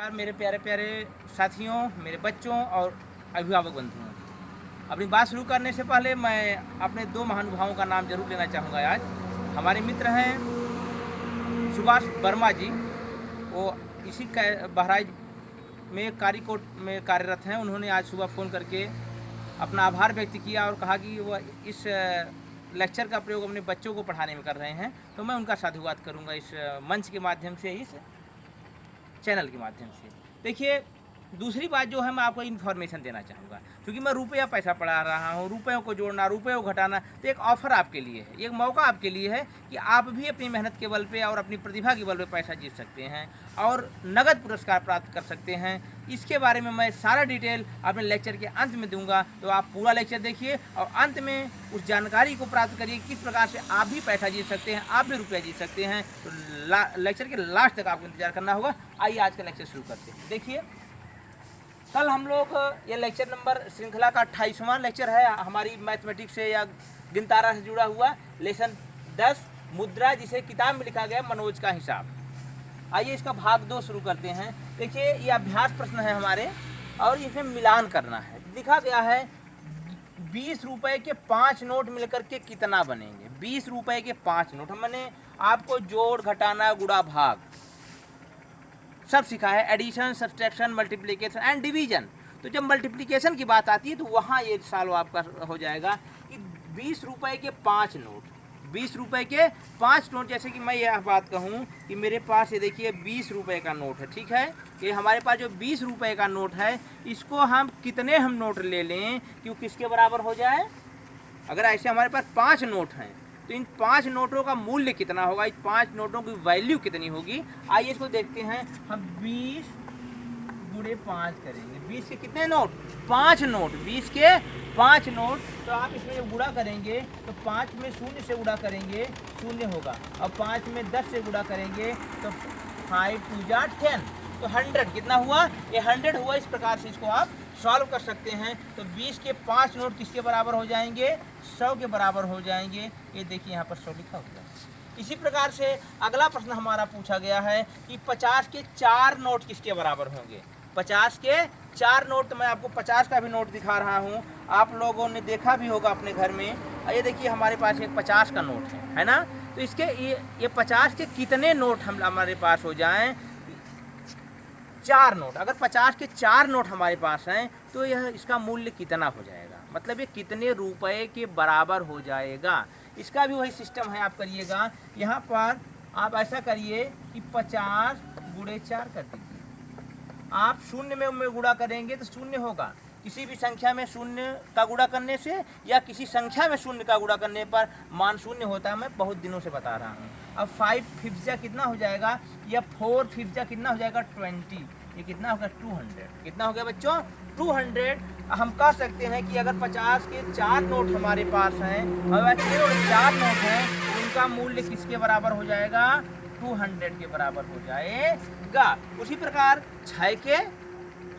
नमस्कार मेरे प्यारे प्यारे साथियों, मेरे बच्चों और अभिभावक बंधुओं। अपनी बात शुरू करने से पहले मैं अपने दो महानुभावों का नाम जरूर लेना चाहूँगा। आज हमारे मित्र हैं सुभाष वर्मा जी। वो इसी बहराइच में कारीकोट में कार्यरत हैं। उन्होंने आज सुबह फ़ोन करके अपना आभार व्यक्त किया और कहा कि वह इस लेक्चर का प्रयोग अपने बच्चों को पढ़ाने में कर रहे हैं। तो मैं उनका साधुवाद करूँगा इस मंच के माध्यम से, इस चैनल के माध्यम से। देखिए, दूसरी बात जो है, मैं आपको इन्फॉर्मेशन देना चाहूँगा। क्योंकि मैं रुपया पैसा पढ़ा रहा हूँ, रुपयों को जोड़ना, रुपयों को घटाना, तो एक ऑफ़र आपके लिए है, एक मौका आपके लिए है कि आप भी अपनी मेहनत के बल पे और अपनी प्रतिभा के बल पे पैसा जीत सकते हैं और नगद पुरस्कार प्राप्त कर सकते हैं। इसके बारे में मैं सारा डिटेल अपने लेक्चर के अंत में दूंगा, तो आप पूरा लेक्चर देखिए और अंत में उस जानकारी को प्राप्त करिए किस प्रकार से आप भी पैसा जीत सकते हैं, आप भी रुपया जीत सकते हैं। तो लेक्चर के लास्ट तक आपको इंतजार करना होगा। आइए आज का लेक्चर शुरू करते हैं। देखिए, कल हम लोग ये लेक्चर नंबर श्रृंखला का 28वां लेक्चर है हमारी मैथमेटिक्स से या गिनतारा से जुड़ा हुआ लेसन 10 मुद्रा, जिसे किताब में लिखा गया मनोज का हिसाब। आइए इसका भाग 2 शुरू करते हैं। देखिए, ये अभ्यास प्रश्न है हमारे और इसमें मिलान करना है। लिखा गया है 20 रुपए के 5 नोट मिलकर के कितना बनेंगे। 20 रुपए के 5 नोट, मैंने आपको जोड़, घटाना, गुणा, भाग सब सिखा है, addition, subtraction, multiplication and division. तो जब मल्टीप्लिकेशन की बात आती है तो वहाँ ये सॉल्व आपका हो जाएगा कि 20 रुपए के 5 नोट, 20 रुपए के 5 नोट। जैसे कि मैं यह बात कहूँ कि मेरे पास ये देखिए 20 रुपए का नोट है, ठीक है। कि हमारे पास जो 20 रुपए का नोट है, इसको हम कितने नोट ले लें कि वो किसके बराबर हो जाए। अगर ऐसे हमारे पास 5 नोट हैं तो इन 5 नोटों का मूल्य कितना होगा, इन 5 नोटों की वैल्यू कितनी होगी। आइए इसको देखते हैं। हम 20 गुणे 5 करेंगे। 20 के कितने नोट? 5 नोट। 20 के 5 नोट। तो आप इसमें जब गुणा करेंगे तो 5 में 0 से गुणा करेंगे, 0 होगा। और 5 में 10 से गुणा करेंगे तो 5 2 जा 10, तो 100 कितना हुआ? ये 100 हुआ। इस प्रकार से इसको आप सॉल्व कर सकते हैं। तो 20 के 5 नोट किसके बराबर हो जाएंगे? 100 के बराबर हो जाएंगे। ये देखिए यहाँ पर 100 लिखा हुआ है। इसी प्रकार से अगला प्रश्न हमारा पूछा गया है कि 50 के 4 नोट किसके बराबर होंगे। 50 के 4 नोट, तो मैं आपको 50 का भी नोट दिखा रहा हूँ, आप लोगों ने देखा भी होगा अपने घर में। ये देखिए हमारे पास एक 50 का नोट है ना। तो इसके ये 50 के कितने नोट हमारे पास हो जाएं? 4 नोट। अगर 50 के 4 नोट हमारे पास हैं तो यह इसका मूल्य कितना हो जाएगा, मतलब ये कितने रुपए के बराबर हो जाएगा। इसका भी वही सिस्टम है, आप करिएगा। यहाँ पर आप ऐसा करिए कि 50 गुणे 4 कर दीजिए। आप 0 में गुणा करेंगे तो 0 होगा। किसी भी संख्या में 0 का गुणा करने से या किसी संख्या में 0 का गुणा करने पर मान 0 होता है। मैं बहुत दिनों से बता रहा हूँ। अब 5 फिफ्जा कितना हो जाएगा, या 4 फिफ्जा कितना हो जाएगा? 20। ये कितना होगा? 200। कितना हो गया बच्चों? 200। हम कह सकते हैं कि अगर 50 के 4 नोट हमारे पास हैं और केवल 4 नोट हैं, उनका मूल्य किसके बराबर हो जाएगा? 200 के बराबर हो जाएगा। उसी प्रकार 6 के,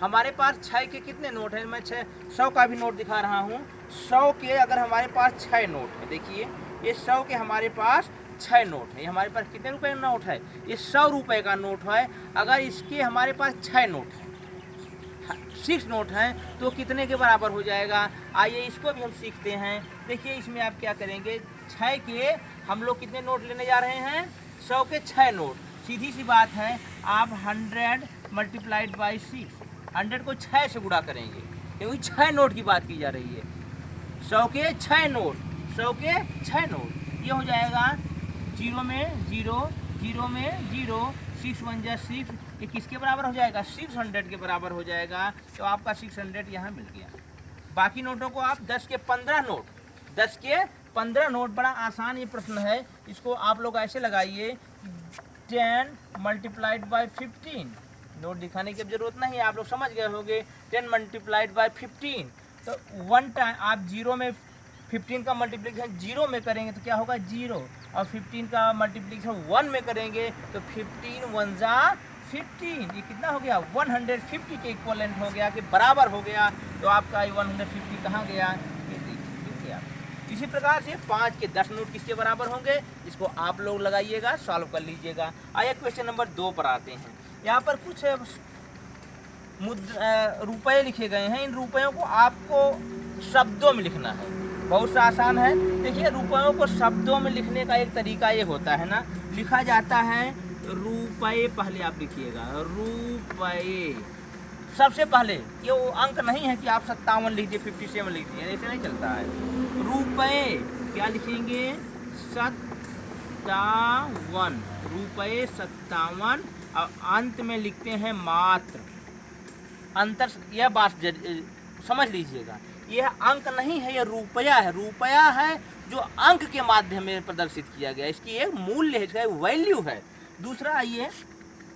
हमारे पास 6 के कितने नोट हैं? मैं 100 का भी नोट दिखा रहा हूँ। 100 के अगर हमारे पास 6 नोट है, देखिए ये 100 के हमारे पास 6 नोट है। हमारे पास कितने रुपए का नोट है? ये 100 रुपए का नोट है। अगर इसके हमारे पास 6 नोट हैं, 6 नोट हैं, तो कितने के बराबर हो जाएगा? आइए इसको भी हम सीखते हैं। देखिए इसमें आप क्या करेंगे, 6 के हम लोग कितने नोट लेने जा रहे हैं? 100 के 6 नोट। सीधी सी बात है, आप 100 मल्टीप्लाइड बाई 6, 100 को 6 से गुणा करेंगे क्योंकि 6 नोट की बात की जा रही है। 100 के 6 नोट, 100 के 6 नोट, ये हो जाएगा 0 में 0, 0 में 0, 6 1 जा 6, ये किसके बराबर हो जाएगा? 600 के बराबर हो जाएगा। तो आपका 600 यहाँ मिल गया। बाकी नोटों को आप 10 के 15 नोट, 10 के 15 नोट, बड़ा आसान ये प्रश्न है। इसको आप लोग ऐसे लगाइए, 10 मल्टीप्लाइड बाई 15। नोट दिखाने की जरूरत नहीं है, आप लोग समझ गए होंगे। 10 मल्टीप्लाइड बाई 15, तो 1 टाइम आप 0 में 15 का मल्टीप्लिकेशन 0 में करेंगे तो क्या होगा? 0। और 15 का मल्टीप्लिकेशन 1 में करेंगे तो 15 1 जा 15। ये कितना हो गया? 150 के इक्वलेंट हो गया, कि बराबर हो गया। तो आपका 150 कहाँ गया? ये देखिए आप। इसी प्रकार से 5 के 10 नोट किसके बराबर होंगे? इसको आप लोग लगाइएगा, सॉल्व कर लीजिएगा। आइए क्वेश्चन नंबर 2 पर आते हैं। यहाँ पर कुछ रुपए लिखे गए हैं, इन रुपयों को आपको शब्दों में लिखना है। बहुत सा आसान है। देखिए, रुपयों को शब्दों में लिखने का एक तरीका ये होता है ना, लिखा जाता है रुपए, पहले आप लिखिएगा रुपए सबसे पहले। ये वो अंक नहीं है कि आप 57 लिख दिए, 57 लिख दिए, ऐसे नहीं चलता है। रुपए क्या लिखेंगे? 57, रुपए 57, और अंत में लिखते हैं मात्र। अंतर, यह बात समझ लीजिएगा, यह अंक नहीं है, यह रुपया है। रुपया है जो अंक के माध्यम में प्रदर्शित किया गया, इसकी एक मूल्य है, इसका वैल्यू है। दूसरा आइए,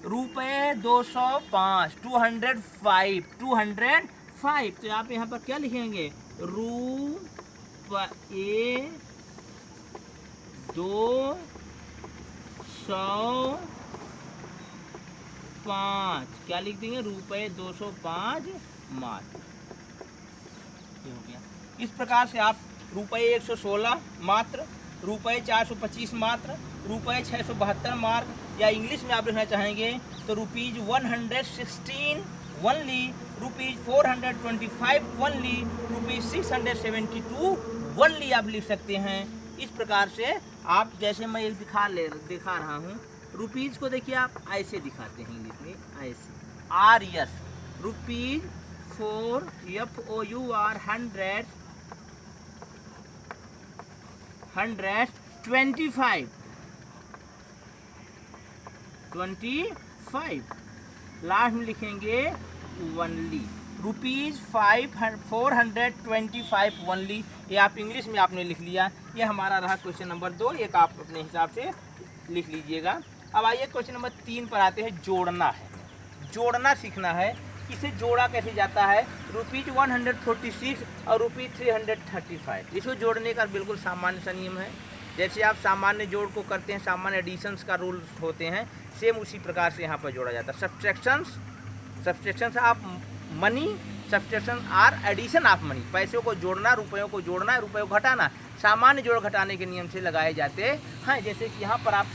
रुपये 205, 205, 205, तो आप यहाँ पर क्या लिखेंगे? रुपये 205, क्या लिख देंगे? रुपये 205 मात्र। ये हो गया। इस प्रकार से आप रुपये 116 मात्र, रुपये 425 मात्र, रुपये 672 मार्क, या इंग्लिश में आप लिखना चाहेंगे तो rupees 116 only, rupees 425 only, rupees 672 only आप लिख सकते हैं। इस प्रकार से आप, जैसे मैं एक दिखा रहा हूँ, रुपीज़ को देखिए आप ऐसे दिखाते हैं इंग्लिश में, ऐसे RS, रुपीज़ 4 FOUR 125, लास्ट में लिखेंगे ओनली, रुपीज़ 425 ओनली। ये आप इंग्लिश में आपने लिख लिया। ये हमारा रहा क्वेश्चन नंबर 2, एक आप अपने हिसाब से लिख लीजिएगा। अब आइए क्वेश्चन नंबर 3 पर आते हैं। जोड़ना है, जोड़ना सीखना है। इसे जोड़ा कैसे जाता है? रुपीज़ 146 और रुपीज़ 335, इसको जोड़ने का बिल्कुल सामान्य सा नियम है। जैसे आप सामान्य जोड़ को करते हैं, सामान्य एडिशंस का रूल्स होते हैं, सेम उसी प्रकार से यहाँ पर जोड़ा जाता है। Subtractions of money, subtraction or addition of money. पैसों को जोड़ना, रुपयों को जोड़ना, रुपयों को घटाना, सामान्य जोड़ घटाने के नियम से लगाए जाते हैं। जैसे कि यहाँ पर आप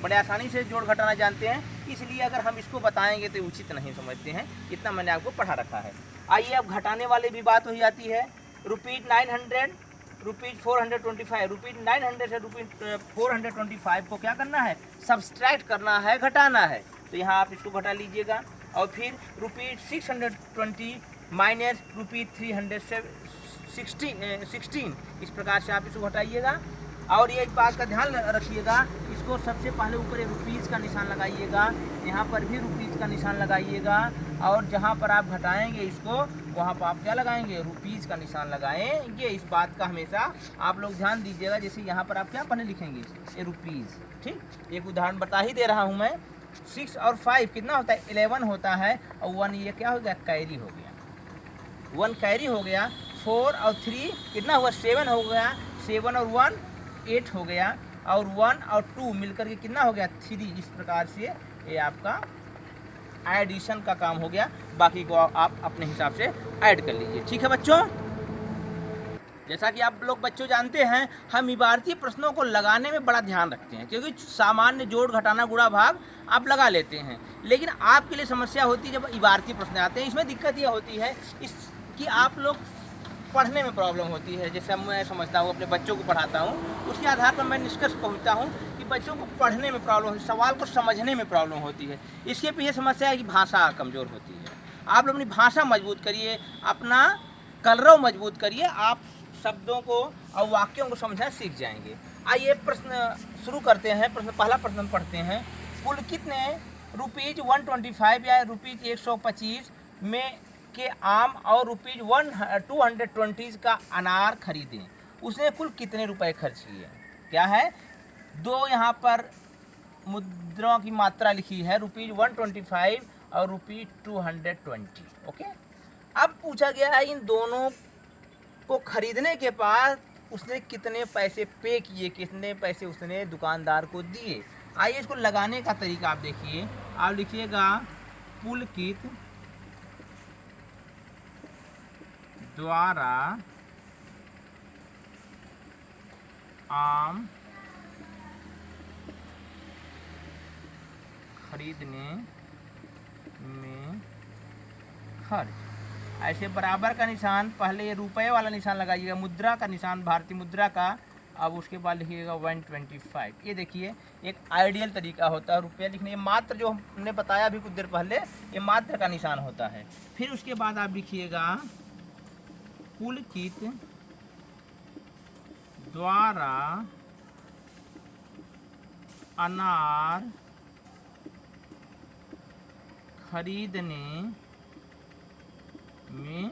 बड़े आसानी से जोड़ घटाना जानते हैं, इसलिए अगर हम इसको बताएंगे तो उचित नहीं समझते हैं। इतना मैंने आपको पढ़ा रखा है। आइए अब घटाने वाले भी बात हो जाती है। रुपीज़ 900, रुपीज़ 425, रुपीज़ 900 से रुपीज़ 425 को क्या करना है? सब्सट्रैक्ट करना है, घटाना है। तो यहाँ आप इसको घटा लीजिएगा। और फिर रुपीज़ 620 माइनस रुपीज़ 316, इस प्रकार से आप इसको घटाइएगा। और ये बात का ध्यान रखिएगा, इसको सबसे पहले ऊपर रुपीज़ का निशान लगाइएगा, यहाँ पर भी रुपीज़ का निशान लगाइएगा, और जहाँ पर आप घटाएंगे इसको, वहाँ पर आप क्या लगाएंगे? रुपीज़ का निशान लगाएंगे। इस बात का हमेशा आप लोग ध्यान दीजिएगा। जैसे यहाँ पर आप क्या पहले लिखेंगे? ये रुपीज़। ठीक, एक उदाहरण बता ही दे रहा हूँ मैं। 6 और 5 कितना होता है? 11 होता है, और 1 ये क्या हो गया? कैरी हो गया। 1 कैरी हो गया। 4 और 3 कितना हुआ? 7 हो गया। 7 और 1 8 हो गया, और 1 और 2 मिलकर के कितना हो गया? 3। इस प्रकार से ये आपका एडिशन का काम हो गया। बाकी को आप अपने हिसाब से ऐड कर लीजिए। ठीक है बच्चों, जैसा कि आप लोग बच्चों जानते हैं, हम इबारती प्रश्नों को लगाने में बड़ा ध्यान रखते हैं, क्योंकि सामान्य जोड़ घटाना गुणा भाग आप लगा लेते हैं, लेकिन आपके लिए समस्या होती है जब इबारती प्रश्न आते हैं। इसमें दिक्कत यह होती है कि आप लोग पढ़ने में प्रॉब्लम होती है। जैसे मैं समझता हूँ, अपने बच्चों को पढ़ाता हूँ, उसके आधार पर मैं निष्कर्ष पहुँचता हूँ कि बच्चों को पढ़ने में प्रॉब्लम होती है, सवाल को समझने में प्रॉब्लम होती है। इसके पीछे समस्या है कि भाषा कमज़ोर होती है। आप लोग अपनी भाषा मजबूत करिए, अपना कलरव मजबूत करिए, आप शब्दों को और वाक्यों को समझना सीख जाएंगे। आइए प्रश्न शुरू करते हैं। पहला प्रश्न पढ़ते हैं। कुल कितने रुपीज़ 125 या रुपीज़ 125 में के आम और रुपीज़ 220 का अनार खरीदें, उसने कुल कितने रुपए खर्च किए? क्या है? 2 यहाँ पर मुद्राओं की मात्रा लिखी है, रुपीज़ 125 और रुपीज़ 220। ओके, अब पूछा गया है इन दोनों को खरीदने के बाद उसने कितने पैसे पे किए, कितने पैसे उसने दुकानदार को दिए। आइए इसको लगाने का तरीका आप देखिए। आप लिखिएगा पुलकित द्वारा आम खरीदने में खर्च। ऐसे बराबर का निशान, पहले ये रुपये वाला निशान लगाइएगा, मुद्रा का निशान, भारतीय मुद्रा का, अब उसके बाद लिखिएगा 125। ये देखिए एक आइडियल तरीका होता है रुपया लिखने, ये मात्र जो हमने बताया अभी कुछ देर पहले, ये मात्र का निशान होता है। फिर उसके बाद आप लिखिएगा पुलकित द्वारा अनार खरीदने में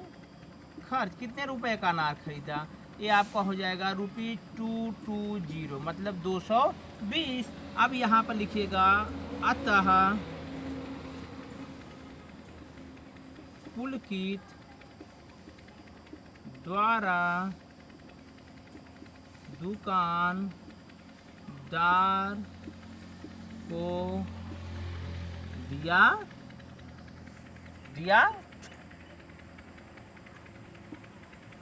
खर्च। कितने रुपए का अनार खरीदा? ये आपका हो जाएगा ₹220, मतलब 220। अब यहाँ पर लिखिएगा अतः पुलकित द्वारा दुकानदार को दिया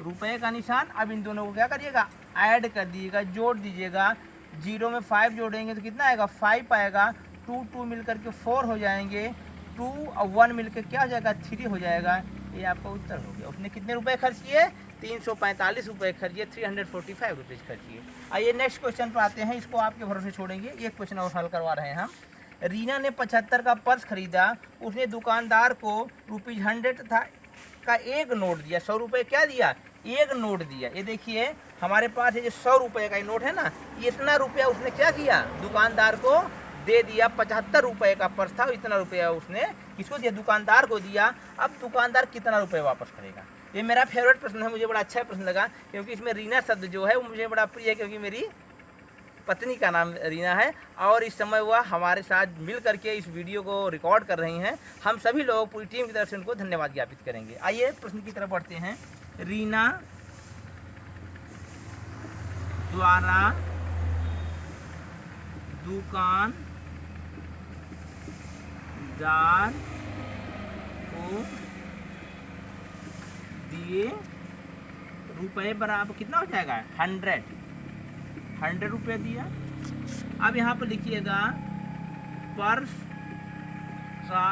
रुपए का निशान। अब इन दोनों को क्या करिएगा, ऐड कर दीजिएगा, जोड़ दीजिएगा। 0 में 5 जोड़ेंगे तो कितना आएगा, 5 आएगा। 2 मिल करके 4 हो जाएंगे, 2 और 1 मिल के क्या हो जाएगा, 3 हो जाएगा। ये आपका उत्तर हो गया। उसने कितने रुपए खर्च किए, 345 रुपये खर्च किए, 345 रुपीज़ खर्च किए। आइए नेक्स्ट क्वेश्चन पर आते हैं, इसको आपके भरोसे छोड़ेंगे। एक क्वेश्चन और हल करवा रहे हैं हम। रीना ने 75 का पर्स खरीदा, उसने दुकानदार को ₹100 था का एक नोट दिया। 100 रुपये क्या दिया, एक नोट दिया। ये देखिए हमारे पास ये 100 रुपये का नोट है ना, इतना रुपया उसने क्या किया, दुकानदार को दे दिया। 75 रुपये का पर्स था, इतना रुपया उसने किसको दिया, दुकानदार को दिया। अब दुकानदार कितना रुपये वापस करेगा? ये मेरा फेवरेट प्रश्न है, मुझे बड़ा अच्छा प्रश्न लगा, क्योंकि इसमें रीना शब्द जो है वो मुझे बड़ा प्रिय है, क्योंकि मेरी पत्नी का नाम रीना है और इस समय वह हमारे साथ मिल करके इस वीडियो को रिकॉर्ड कर रही हैं। हम सभी लोग पूरी टीम की तरफ से उनको धन्यवाद ज्ञापित करेंगे। आइए प्रश्न की तरफ बढ़ते हैं। रीना द्वारा दुकानदार को दिए रुपये बराबर कितना हो जाएगा, 100 रुपये दिया। अब यहाँ पर लिखिएगा पर्स का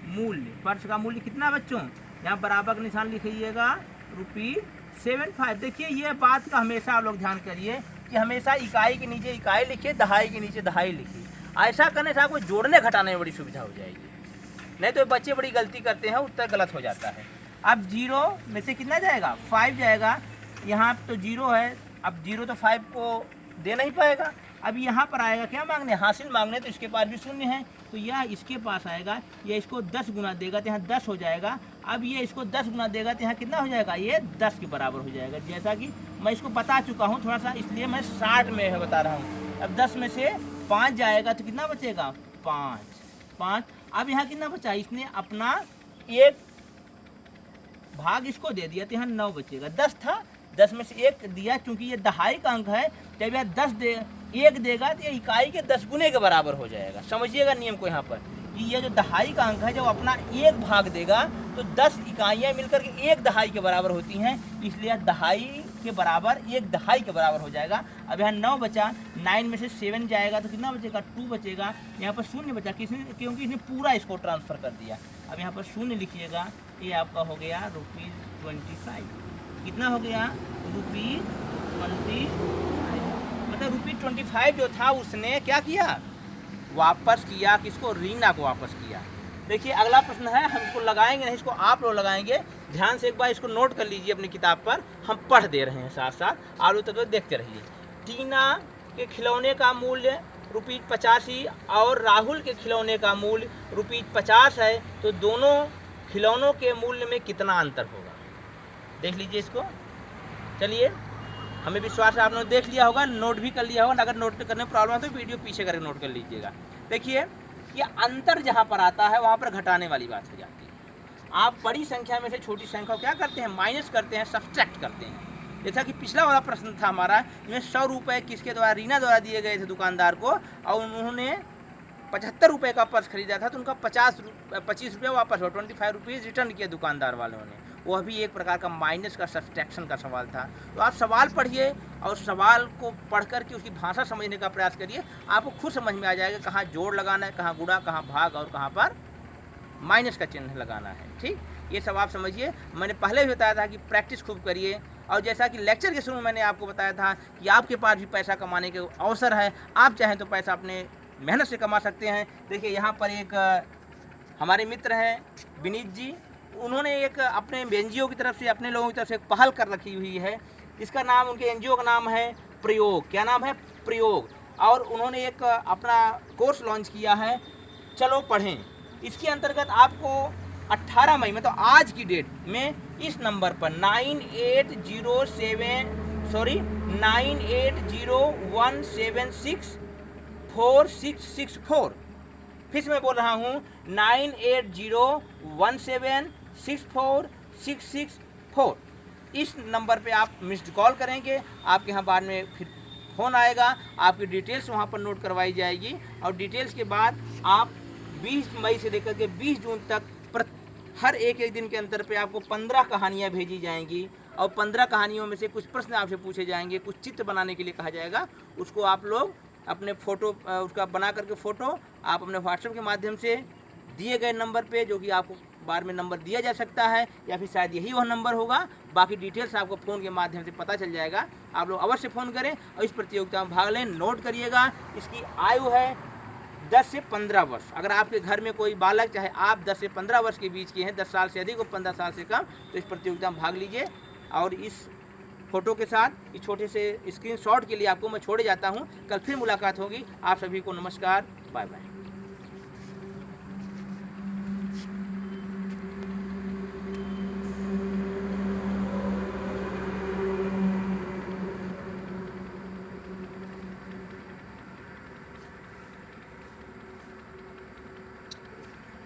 मूल्य। पर्स का मूल्य कितना बच्चों, यहाँ बराबर का निशान लिखिएगा ₹75। देखिए ये बात का हमेशा आप लोग ध्यान करिए कि हमेशा इकाई के नीचे इकाई लिखिए, दहाई के नीचे दहाई लिखिए। ऐसा करने से आपको जोड़ने घटाने में बड़ी सुविधा हो जाएगी, नहीं तो बच्चे बड़ी गलती करते हैं, उत्तर गलत हो जाता है। अब 0 में से कितना जाएगा, 5 जाएगा। यहाँ तो 0 है, अब 0 तो 5 को दे नहीं पाएगा। अब यहाँ पर आएगा क्या मांगने, हासिल मांगने, तो इसके पास भी 0 है, तो यह इसके पास आएगा, ये इसको 10 गुना देगा तो यहाँ 10 हो जाएगा। अब ये इसको 10 गुना देगा तो यहाँ कितना हो जाएगा, ये 10 के बराबर हो जाएगा। जैसा कि मैं इसको बता चुका हूँ थोड़ा सा, इसलिए मैं 60 में बता रहा हूँ। अब 10 में से 5 जाएगा तो कितना बचेगा, 5। अब यहाँ कितना बचा, इसने अपना एक भाग इसको दे दिया तो यहाँ 9 बचेगा। 10 था, 10 में से 1 दिया, क्योंकि ये दहाई का अंक है, जब यह 1 देगा तो ये इकाई के 10 गुने के बराबर हो जाएगा। समझिएगा नियम को यहाँ पर, कि ये जो दहाई का अंक है जब अपना एक भाग देगा तो 10 इकाइयाँ मिलकर के 1 दहाई के बराबर होती हैं, इसलिए दहाई के बराबर 1 दहाई के बराबर हो जाएगा। अब यहाँ 9 बचा, 9 में से 7 जाएगा तो कितना बचेगा, 2 बचेगा। यहाँ पर 0 बचा, क्योंकि इसने पूरा इसको ट्रांसफ़र कर दिया। अब यहाँ पर 0 लिखिएगा, ये आपका हो गया ₹25। कितना हो गया, ₹25, मतलब ₹25 जो था उसने क्या किया, वापस किया। किसको, रीना को वापस किया। देखिए अगला प्रश्न है, हम इसको लगाएंगे नहीं, इसको आप लोग लगाएंगे। ध्यान से एक बार इसको नोट कर लीजिए अपनी किताब पर, हम पढ़ दे रहे हैं साथ साथ, आलू तक देखते रहिए। टीना के खिलौने का मूल्य ₹85 और राहुल के खिलौने का मूल्य ₹50 है, तो दोनों खिलौनों के मूल्य में कितना अंतर होगा, देख लीजिए इसको। चलिए, हमें विश्वास है आप लोगों ने देख लिया होगा, नोट भी कर लिया होगा। अगर नोट करने में प्रॉब्लम है तो वीडियो पीछे करके नोट कर लीजिएगा। देखिए ये अंतर जहाँ पर आता है वहाँ पर घटाने वाली बात हो जाती है। आप बड़ी संख्या में से छोटी संख्या को क्या करते हैं, माइनस करते हैं, सब्ट्रैक्ट करते हैं। जैसा कि पिछला वाला प्रश्न था हमारा, जिसमें 100 रुपये किसके द्वारा, रीना द्वारा दिए गए थे दुकानदार को, और उन्होंने 75 रुपये का पर्स खरीदा था, तो उनका 25 रुपये वापस हुआ, 25 रुपीज़ रिटर्न किए दुकानदार वालों ने। वह भी एक प्रकार का माइनस का सब्ट्रैक्शन का सवाल था। तो आप सवाल पढ़िए और सवाल को पढ़ कर के उसकी भाषा समझने का प्रयास करिए, आपको खुद समझ में आ जाएगा कहाँ जोड़ लगाना है, कहाँ गुणा, कहाँ भाग और कहाँ पर माइनस का चिन्ह लगाना है। ठीक, ये सब आप समझिए। मैंने पहले भी बताया था कि प्रैक्टिस खूब करिए, और जैसा कि लेक्चर के शुरू में मैंने आपको बताया था कि आपके पास भी पैसा कमाने के अवसर है, आप चाहें तो पैसा अपने मेहनत से कमा सकते हैं। देखिए यहाँ पर एक हमारे मित्र हैं विनीत जी, उन्होंने एक अपने एनजीओ की तरफ से, अपने लोगों की तरफ से एक पहल कर रखी हुई है। इसका नाम, उनके एनजीओ का नाम है प्रयोग। क्या नाम है? प्रयोग। और उन्होंने एक अपना कोर्स लॉन्च किया है, चलो पढ़ें। इसके अंतर्गत आपको 18 मई में, तो आज की डेट में, इस नंबर पर 9801764664, फिर से मैं बोल रहा हूँ 9801764664। इस नंबर पे आप मिस्ड कॉल करेंगे, आपके यहाँ बाद में फिर फ़ोन आएगा, आपकी डिटेल्स वहाँ पर नोट करवाई जाएगी, और डिटेल्स के बाद आप 20 मई से लेकर के 20 जून तक हर एक दिन के अंतर पे आपको 15 कहानियाँ भेजी जाएंगी, और 15 कहानियों में से कुछ प्रश्न आपसे पूछे जाएंगे, कुछ चित्र बनाने के लिए कहा जाएगा। उसको आप लोग अपने फ़ोटो, उसका बना करके फ़ोटो आप अपने व्हाट्सएप के माध्यम से दिए गए नंबर पे, जो कि आपको बार में नंबर दिया जा सकता है, या फिर शायद यही वह नंबर होगा, बाकी डिटेल्स आपको फ़ोन के माध्यम से पता चल जाएगा। आप लोग अवश्य फ़ोन करें और इस प्रतियोगिता में भाग लें। नोट करिएगा, इसकी आयु है 10 से 15 वर्ष। अगर आपके घर में कोई बालक, चाहे आप 10 से 15 वर्ष के बीच के हैं, 10 साल से अधिक और 15 साल से कम, तो इस प्रतियोगिता में भाग लीजिए। और इस फ़ोटो के साथ, इस छोटे से स्क्रीनशॉट के लिए आपको मैं छोड़े जाता हूँ। कल फिर मुलाकात होगी। आप सभी को नमस्कार, बाय बाय।